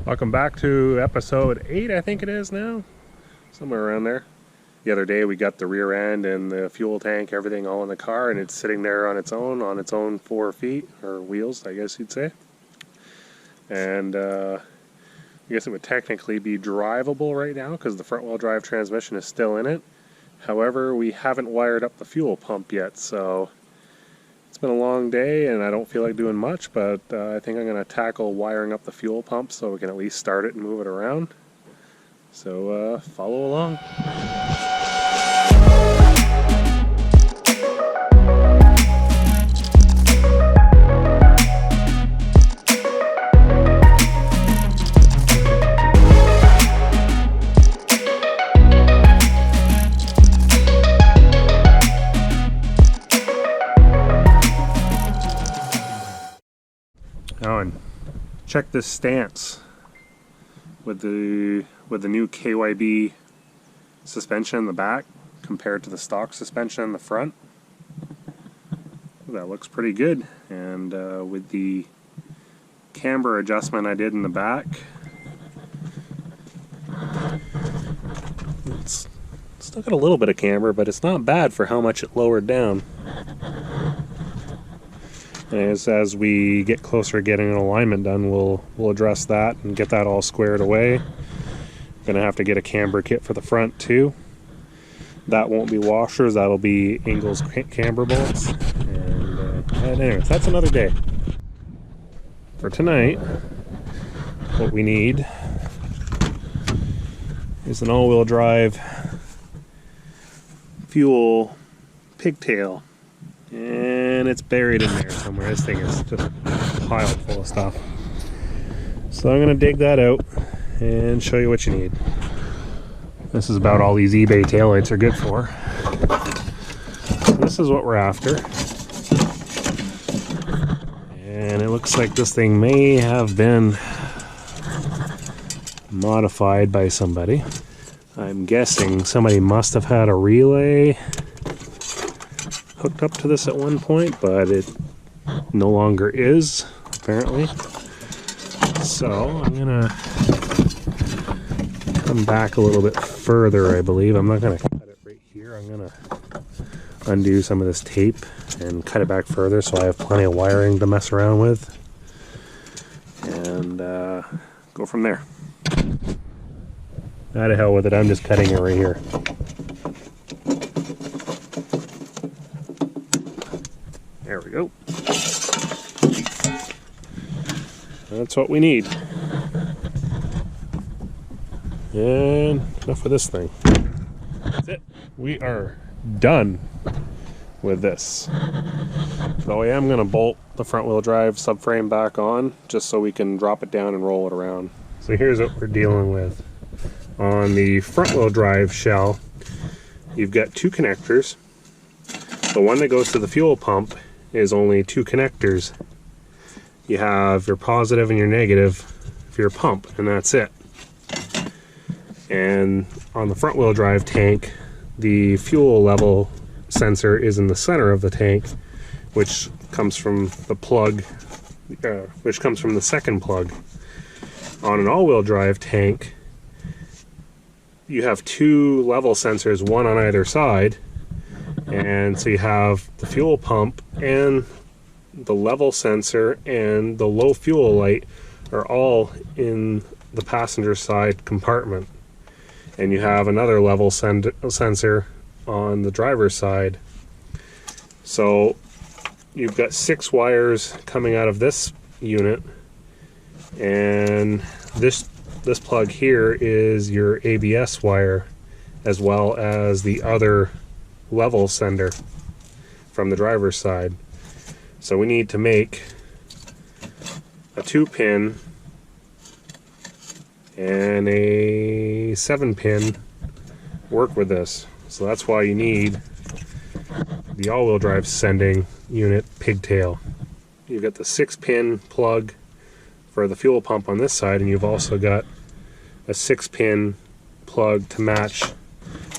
Welcome back to episode 8, I think it is now. Somewhere around there. The other day we got the rear end and the fuel tank, everything all in the car, and it's sitting there on its own 4 feet, or wheels, I guess you'd say. And I guess it would technically be drivable right now because the front wheel drive transmission is still in it. However, we haven't wired up the fuel pump yet, so it's been a long day and I don't feel like doing much, but I think I'm going to tackle wiring up the fuel pump so we can at least start it and move it around. So follow along. Oh, and check this stance with the new KYB suspension in the back compared to the stock suspension in the front. That looks pretty good, and with the camber adjustment I did in the back, it's still got a little bit of camber, but it's not bad for how much it lowered down. As we get closer to getting an alignment done, we'll address that and get that all squared away. Gonna have to get a camber kit for the front too. That won't be washers, that'll be Ingles camber bolts. And anyways, that's another day. For tonight, what we need is an all-wheel drive fuel pigtail. And it's buried in there somewhere. This thing is just piled full of stuff. So I'm going to dig that out and show you what you need. This is about all these eBay taillights are good for. So this is what we're after. And it looks like this thing may have been modified by somebody. I'm guessing somebody must have had a relay hooked up to this at one point, but it no longer is, apparently. So I'm gonna come back a little bit further, I believe. I'm not gonna cut it right here. I'm gonna undo some of this tape and cut it back further so I have plenty of wiring to mess around with, and go from there. Out of hell with it, I'm just cutting it right here. There we go. That's what we need. And enough of this thing. That's it. We are done with this. So I am going to bolt the front wheel drive subframe back on just so we can drop it down and roll it around. So here's what we're dealing with. On the front wheel drive shell, you've got 2 connectors. The one that goes to the fuel pump is only 2 connectors. You have your positive and your negative for your pump, and that's it. And on the front wheel drive tank, the fuel level sensor is in the center of the tank, which comes from the plug, which comes from the second plug. On an all-wheel drive tank, you have 2 level sensors, one on either side. And so you have the fuel pump and the level sensor and the low fuel light are all in the passenger side compartment. And you have another level sensor on the driver's side. So you've got 6 wires coming out of this unit, and this plug here is your ABS wire, as well as the other level sender from the driver's side. So we need to make a 2-pin and a 7-pin work with this. So that's why you need the all-wheel drive sending unit pigtail. You've got the 6-pin plug for the fuel pump on this side, and you've also got a 6-pin plug to match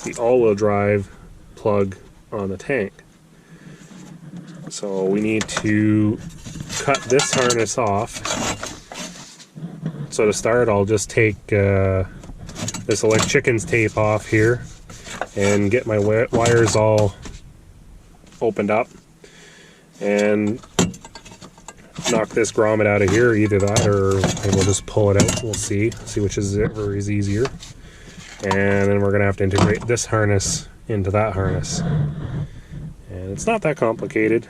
the all-wheel drive plug on the tank. So we need to cut this harness off So to start, I'll just take this like chicken's tape off here and get my wires all opened up and knock this grommet out of here. Either that or maybe we'll just pull it out. We'll see which is easier. And then we're gonna have to integrate this harness into that harness, and it's not that complicated.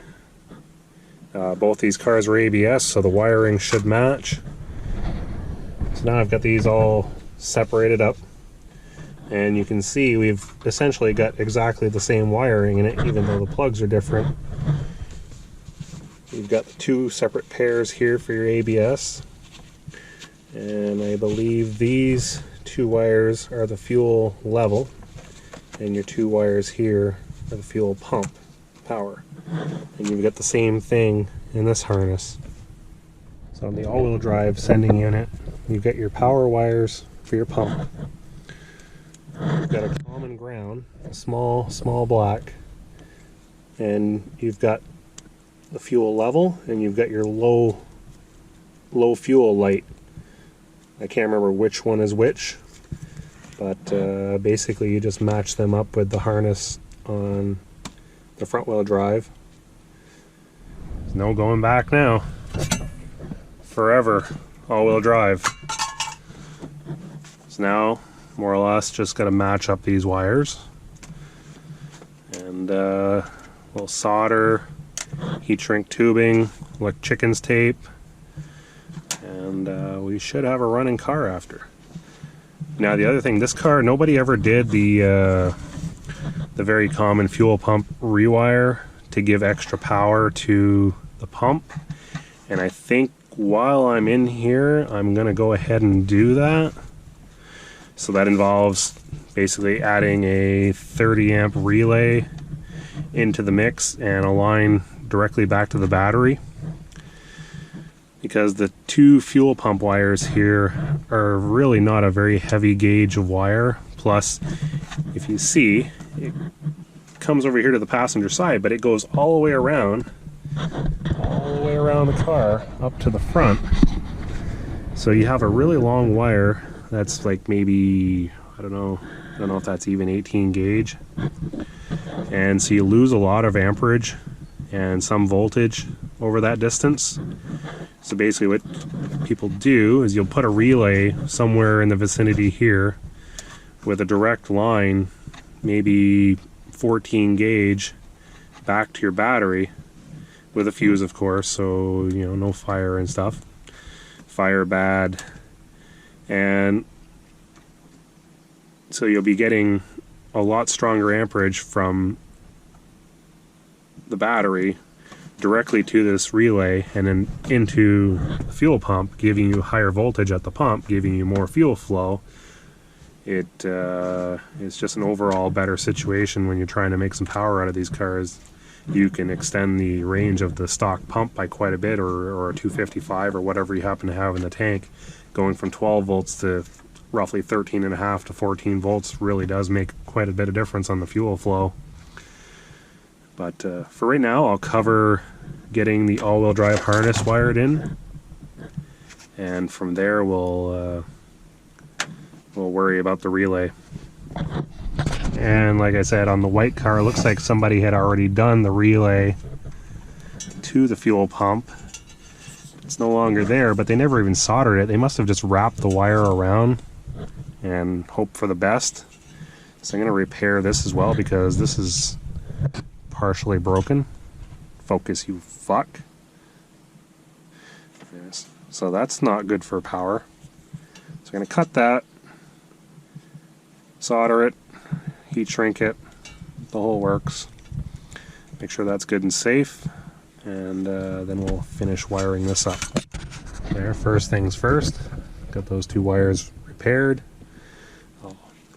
Both these cars are ABS, so the wiring should match. So now I've got these all separated up, and you can see we've essentially got exactly the same wiring in it, even though the plugs are different. You've got the two separate pairs here for your ABS, and I believe these two wires are the fuel level, and your two wires here are the fuel pump power. And you've got the same thing in this harness. So on the all-wheel drive sending unit, you've got your power wires for your pump. You've got a common ground, a small black, and you've got the fuel level, and you've got your low fuel light. I can't remember which one is which, but basically you just match them up with the harness on the front wheel drive. There's no going back now. Forever all-wheel drive. So now more or less just got to match up these wires, and we'll solder, heat shrink tubing, like chicken's tape, and we should have a running car after. Now the other thing, this car, nobody ever did the very common fuel pump rewire to give extra power to the pump, and I think while I'm in here I'm gonna go ahead and do that. So that involves basically adding a 30 amp relay into the mix and a line directly back to the battery, because the two fuel pump wires here are really not a very heavy gauge of wire. Plus, if you see, it comes over here to the passenger side, but it goes all the way around the car up to the front. So you have a really long wire that's like maybe, I don't know if that's even 18 gauge, and so you lose a lot of amperage and some voltage over that distance. So basically what people do is you'll put a relay somewhere in the vicinity here with a direct line, maybe 14 gauge, back to your battery, with a fuse of course, so you know, no fire and stuff. Fire bad. And so you'll be getting a lot stronger amperage from the battery directly to this relay and then into the fuel pump, giving you higher voltage at the pump, giving you more fuel flow. It's just an overall better situation when you're trying to make some power out of these cars. You can extend the range of the stock pump by quite a bit, or a 255 or whatever you happen to have in the tank. Going from 12 volts to roughly 13.5 to 14 volts really does make quite a bit of difference on the fuel flow. But for right now, I'll cover getting the all-wheel drive harness wired in, and from there we'll worry about the relay. And like I said, on the white car, it looks like somebody had already done the relay to the fuel pump. It's no longer there, but they never even soldered it. They must have just wrapped the wire around and hope for the best. So I'm going to repair this as well, because this is partially broken. Focus, you fuck. Yes. So that's not good for power. So I'm going to cut that, solder it, heat shrink it, the whole works. Make sure that's good and safe, and then we'll finish wiring this up. There, first things first, got those two wires repaired,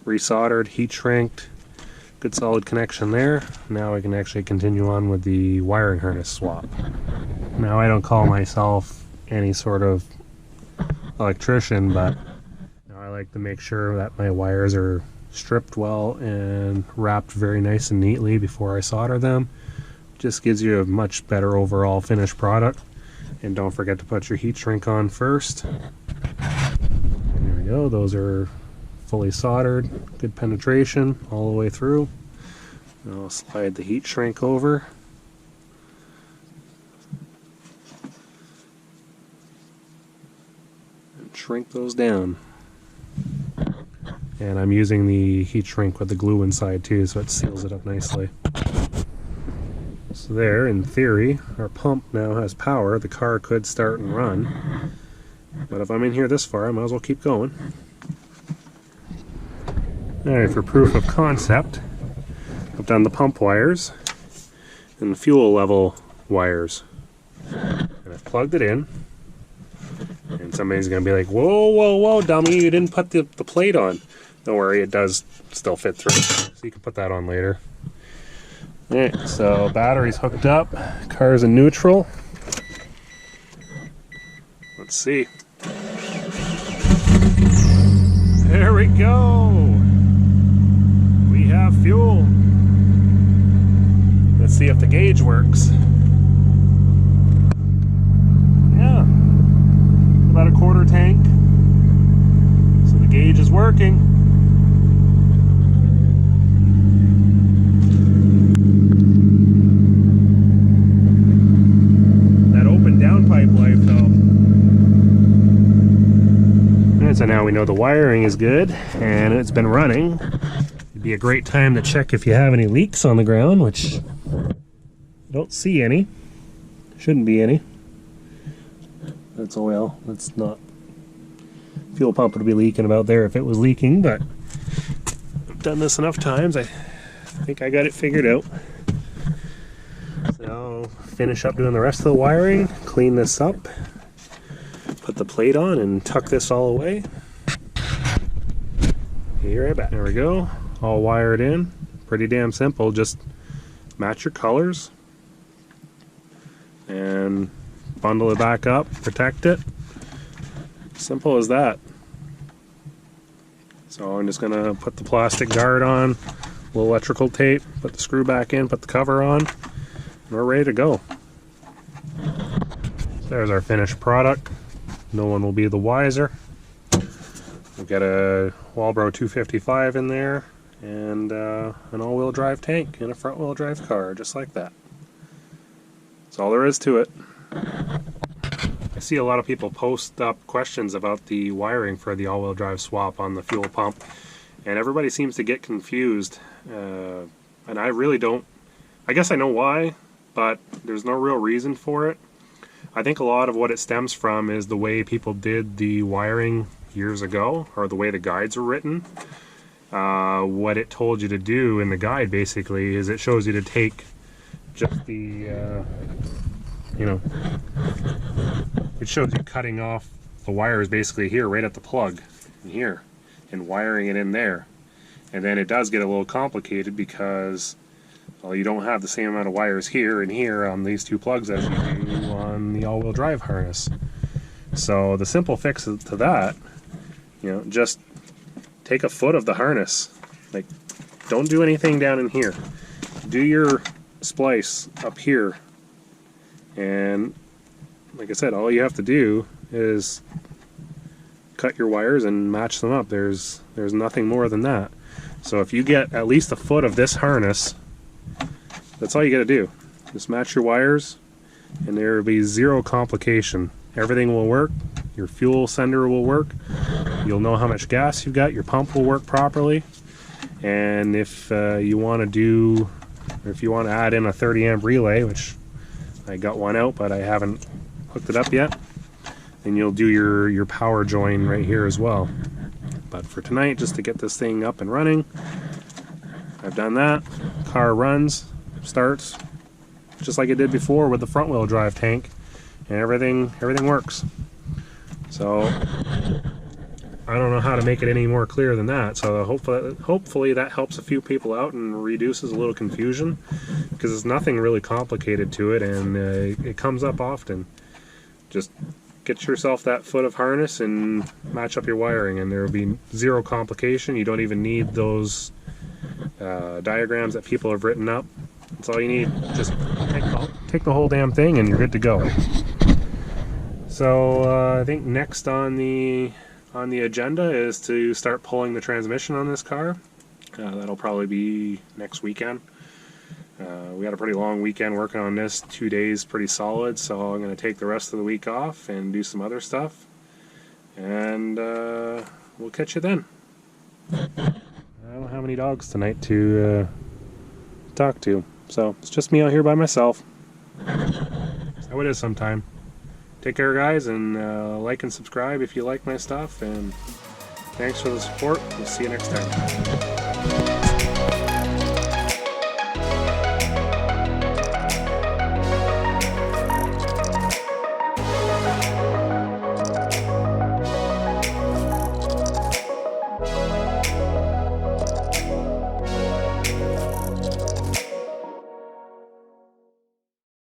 resoldered, heat shrinked, good solid connection there. Now we can actually continue on with the wiring harness swap. Now I don't call myself any sort of electrician, but I like to make sure that my wires are stripped well and wrapped very nice and neatly before I solder them. Just gives you a much better overall finished product. And don't forget to put your heat shrink on first. go, those are fully soldered, good penetration all the way through. I'll slide the heat shrink over. And shrink those down. And I'm using the heat shrink with the glue inside too, so it seals it up nicely. So there, in theory, our pump now has power. The car could start and run. But if I'm in here this far, I might as well keep going. Alright, for proof of concept, I've done the pump wires and the fuel level wires. And I've plugged it in. And somebody's going to be like, whoa, whoa, whoa, dummy, you didn't put the plate on. Don't worry, it does still fit through. So you can put that on later. Alright, so battery's hooked up. Car's in neutral. Let's see. There we go! We have fuel. Let's see if the gauge works. Yeah. About a quarter tank. So the gauge is working. That open downpipe life though. And so now we know the wiring is good and it's been running. It'd be a great time to check if you have any leaks on the ground, which I don't see any. Shouldn't be any. That's oil. That's not. Fuel pump would be leaking about there if it was leaking, but I've done this enough times. I think I got it figured out. So I'll finish up doing the rest of the wiring, clean this up, put the plate on, and tuck this all away. Be right back. There we go. All wired in. Pretty damn simple. Just match your colors and bundle it back up, protect it. Simple as that. So I'm just going to put the plastic guard on, a little electrical tape, put the screw back in, put the cover on, and we're ready to go. There's our finished product. No one will be the wiser. We've got a Walbro 255 in there and an all-wheel drive tank and a front-wheel drive car, just like that. That's all there is to it. I see a lot of people post up questions about the wiring for the all-wheel drive swap on the fuel pump, and everybody seems to get confused. And I really don't. I guess I know why, but there's no real reason for it. I think a lot of what it stems from is the way people did the wiring years ago, or the way the guides were written. What it told you to do in the guide basically is it shows you to take just the it shows you cutting off the wires basically here right at the plug in here and wiring it in there, and then it does get a little complicated because, well, you don't have the same amount of wires here and here on these two plugs as you do on the all-wheel drive harness. So the simple fix to that, just take a foot of the harness. Like, don't do anything down in here. Do your splice up here, and like I said, all you have to do is cut your wires and match them up. There's nothing more than that. So if you get at least a foot of this harness, that's all you got to do. Just match your wires and there will be zero complication. Everything will work. Your fuel sender will work. You'll know how much gas you've got. Your pump will work properly. And if you want to add in a 30 amp relay, which I got one out but I haven't hooked it up yet, then you'll do your power join right here as well. But for tonight, just to get this thing up and running, I've done that. Car runs, starts just like it did before with the front wheel drive tank, and everything works. So I don't know how to make it any more clear than that. So hopefully that helps a few people out and reduces a little confusion, because there's nothing really complicated to it, and it comes up often. Just get yourself that foot of harness and match up your wiring, and there will be zero complication. You don't even need those diagrams that people have written up. That's all you need. Just take the whole damn thing and you're good to go. So I think next on the on the agenda is to start pulling the transmission on this car. That'll probably be next weekend. We had a pretty long weekend working on this, 2 days pretty solid, so I'm going to take the rest of the week off and do some other stuff. And we'll catch you then. I don't have any dogs tonight to talk to, so it's just me out here by myself. So it is sometime. Take care, guys, and like and subscribe if you like my stuff, and thanks for the support. We'll see you next time.